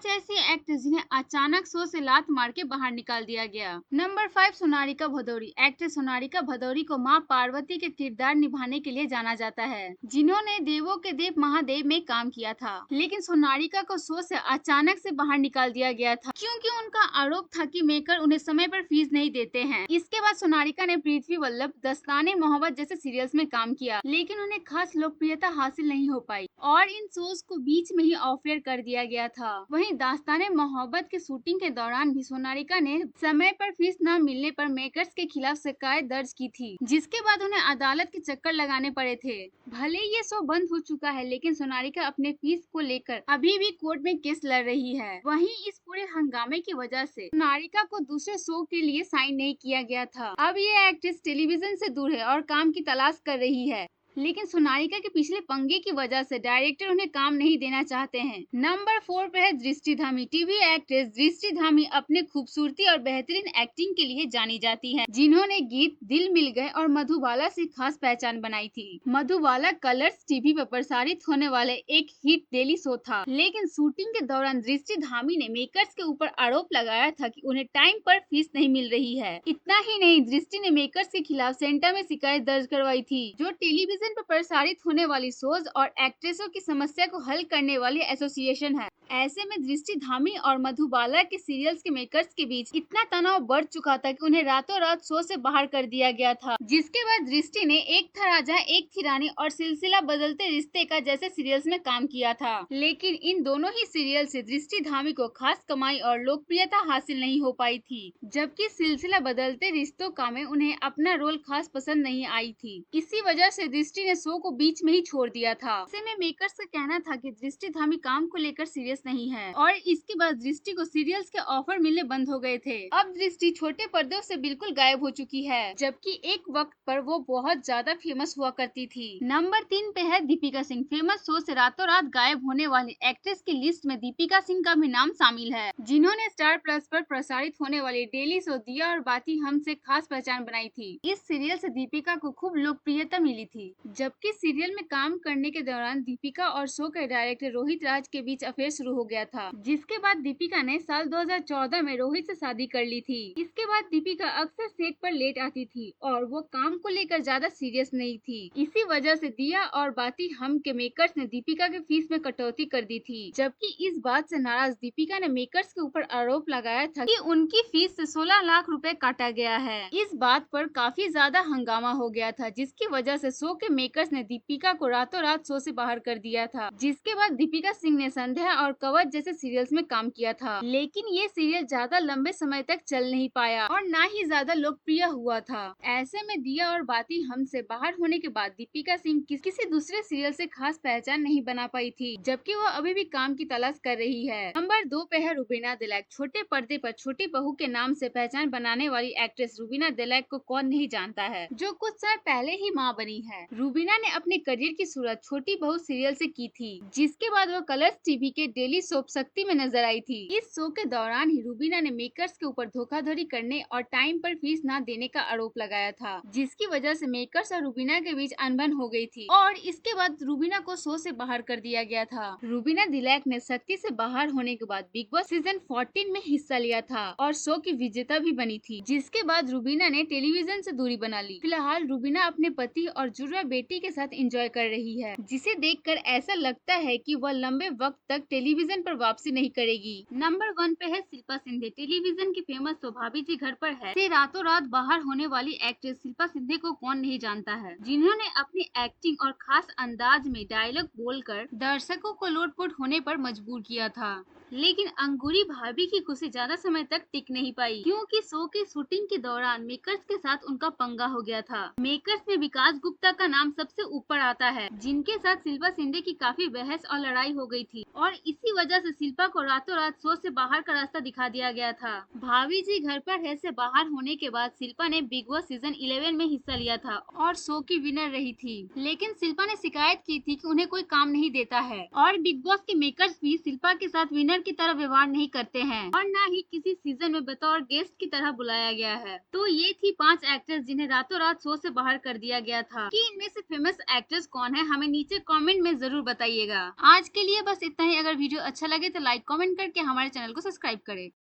5 ऐसी एक्ट्रेस जिन्हें अचानक शो से लात मार के बाहर निकाल दिया गया। नंबर 5, सोनारिका भदौरी। एक्ट्रेस सोनारिका भदौरी को मां पार्वती के किरदार निभाने के लिए जाना जाता है, जिन्होंने देवों के देव महादेव में काम किया था। लेकिन सोनारिका को शो से अचानक से बाहर निकाल दिया गया था, क्योंकि उनका आरोप था कि मेकर उन्हें समय पर फीस नहीं देते हैं। इसके बाद सोनारिका ने पृथ्वी वल्लभ, दस्ताने मोहब्बत जैसे सीरियल्स में काम किया, लेकिन उन्हें खास लोकप्रियता हासिल नहीं हो पाई और इन शोज को बीच में ही ऑफ एयर कर दिया गया था। वहीं दास्ताने मोहब्बत के शूटिंग के दौरान भी सोनारिका ने समय पर फीस न मिलने पर मेकर्स के खिलाफ शिकायत दर्ज की थी, जिसके बाद उन्हें अदालत के चक्कर लगाने पड़े थे। भले ये शो बंद हो चुका है, लेकिन सोनारिका अपने फीस को लेकर अभी भी कोर्ट में केस लड़ रही है। वहीं इस पूरे हंगामे की वजह से सोनारिका को दूसरे शो के लिए साइन नहीं किया गया था। अब ये एक्ट्रेस टेलीविजन से दूर है और काम की तलाश कर रही है, लेकिन सोनारिका के पिछले पंगे की वजह से डायरेक्टर उन्हें काम नहीं देना चाहते हैं। नंबर 4 पे है दृष्टि धामी। टीवी एक्ट्रेस दृष्टि धामी अपने खूबसूरती और बेहतरीन एक्टिंग के लिए जानी जाती हैं, जिन्होंने गीत दिल मिल गए और मधुबाला से खास पहचान बनाई थी। मधुबाला कलर्स टीवी पर प्रसारित होने वाले एक हिट डेली शो था, लेकिन शूटिंग के दौरान दृष्टि धामी ने मेकर्स के ऊपर आरोप लगाया था कि उन्हें टाइम पर फीस नहीं मिल रही है। इतना ही नहीं, दृष्टि ने मेकर्स के खिलाफ सेंटा में शिकायत दर्ज करवाई थी, जो टेलीविजन पर प्रसारित होने वाली शोज और एक्ट्रेसों की समस्या को हल करने वाली एसोसिएशन है। ऐसे में दृष्टि धामी और मधुबाला के सीरियल्स के मेकर्स के बीच इतना तनाव बढ़ चुका था कि उन्हें रातों रात शो से बाहर कर दिया गया था, जिसके बाद दृष्टि ने एक था राजा एक थी रानी और सिलसिला बदलते रिश्ते का जैसे सीरियल्स में काम किया था। लेकिन इन दोनों ही सीरियल से दृष्टि धामी को खास कमाई और लोकप्रियता हासिल नहीं हो पाई थी, जबकि सिलसिला बदलते रिश्तों का में उन्हें अपना रोल खास पसंद नहीं आई थी। इसी वजह से दृष्टि ने शो को बीच में ही छोड़ दिया था। ऐसे में मेकर्स का कहना था कि दृष्टि धामी काम को लेकर सीरियस नहीं है और इसके बाद दृष्टि को सीरियल्स के ऑफर मिलने बंद हो गए थे। अब दृष्टि छोटे पर्दों से बिल्कुल गायब हो चुकी है, जबकि एक वक्त पर वो बहुत ज्यादा फेमस हुआ करती थी। नंबर 3 पे है दीपिका सिंह। फेमस शो से रातों रात गायब होने वाली एक्ट्रेस की लिस्ट में दीपिका सिंह का भी नाम शामिल है, जिन्होंने स्टार प्लस पर प्रसारित होने वाली डेली शो दिया और बाती हम से खास पहचान बनाई थी। इस सीरियल से दीपिका को खूब लोकप्रियता मिली थी, जबकि सीरियल में काम करने के दौरान दीपिका और शो के डायरेक्टर रोहित राज के बीच अफेयर शुरू हो गया था, जिसके बाद दीपिका ने साल 2014 में रोहित से शादी कर ली थी। इसके बाद दीपिका अक्सर सेट पर लेट आती थी और वो काम को लेकर ज्यादा सीरियस नहीं थी। इसी वजह से दिया और बाती हम के मेकर्स ने दीपिका के फीस में कटौती कर दी थी, जबकि इस बात से नाराज दीपिका ने मेकर्स के ऊपर आरोप लगाया था कि उनकी फीस से 16 लाख रुपए काटा गया है। इस बात पर काफी ज्यादा हंगामा हो गया था, जिसकी वजह से शो के मेकर्स ने दीपिका को रातों रात शो से बाहर कर दिया था। जिसके बाद दीपिका सिंह ने संध्या और कवच जैसे सीरियल्स में काम किया था, लेकिन ये सीरियल ज्यादा लंबे समय तक चल नहीं पाया और न ही ज्यादा लोकप्रिय हुआ था। ऐसे में दिया और बाती हम से बाहर होने के बाद दीपिका सिंह किसी दूसरे सीरियल से खास पहचान नहीं बना पाई थी, जबकि वो अभी भी काम की तलाश कर रही है। नंबर 2 पे है रूबीना दिलैक। छोटे पर्दे पर छोटी बहू के नाम से पहचान बनाने वाली एक्ट्रेस रूबीना दिलैक को कौन नहीं जानता है, जो कुछ साल पहले ही माँ बनी है। रूबीना ने अपने करियर की शुरुआत छोटी बहू सीरियल से की थी, जिसके बाद वो कलर्स टीवी के डेली सोप शक्ति में नजर आई थी। इस शो के दौरान ही रूबीना ने मेकर्स के ऊपर धोखाधड़ी करने और टाइम पर फीस न देने का आरोप लगाया था, जिसकी वजह से मेकर्स और रूबीना के बीच अनबन हो गई थी और इसके बाद रूबीना को शो से बाहर कर दिया गया था। रूबीना दिलैक ने शक्ति से बाहर होने के बाद बिग बॉस सीजन 14 में हिस्सा लिया था और शो की विजेता भी बनी थी, जिसके बाद रूबीना ने टेलीविजन से दूरी बना ली। फिलहाल रूबीना अपने पति और जुड़वा बेटी के साथ एंजॉय कर रही है, जिसे देखकर ऐसा लगता है कि वह लंबे वक्त तक टेलीविजन पर वापसी नहीं करेगी। नंबर 1 पे है शिल्पा शिंदे। टेलीविजन की फेमस शो भाभी जी घर पर है से रातों रात बाहर होने वाली एक्ट्रेस शिल्पा शिंदे को कौन नहीं जानता है, जिन्होंने अपनी एक्टिंग और खास अंदाज में डायलॉग बोलकर दर्शकों को लोटपोट होने पर मजबूर किया था। लेकिन अंगूरी भाभी की खुशी ज्यादा समय तक टिक नहीं पाई, क्योंकि शो की शूटिंग के दौरान मेकर्स के साथ उनका पंगा हो गया था। मेकर्स में विकास गुप्ता का नाम सबसे ऊपर आता है, जिनके साथ शिल्पा शिंदे की काफी बहस और लड़ाई हो गई थी और इसी वजह से शिल्पा को रातों रात शो से बाहर का रास्ता दिखा दिया गया था। भाभी जी घर पर है से बाहर होने के बाद शिल्पा ने बिग बॉस सीजन 11 में हिस्सा लिया था और शो की विनर रही थी, लेकिन शिल्पा ने शिकायत की थी कि उन्हें कोई काम नहीं देता है और बिग बॉस के मेकर्स भी शिल्पा के साथ विनर स्टार की तरह व्यवहार नहीं करते हैं और न ही किसी सीजन में बतौर गेस्ट की तरह बुलाया गया है। तो ये थी 5 एक्ट्रेस जिन्हें रातों रात शो से बाहर कर दिया गया था। कि इनमें से फेमस एक्ट्रेस कौन है हमें नीचे कमेंट में जरूर बताइएगा। आज के लिए बस इतना ही। अगर वीडियो अच्छा लगे तो लाइक कमेंट करके हमारे चैनल को सब्सक्राइब करें।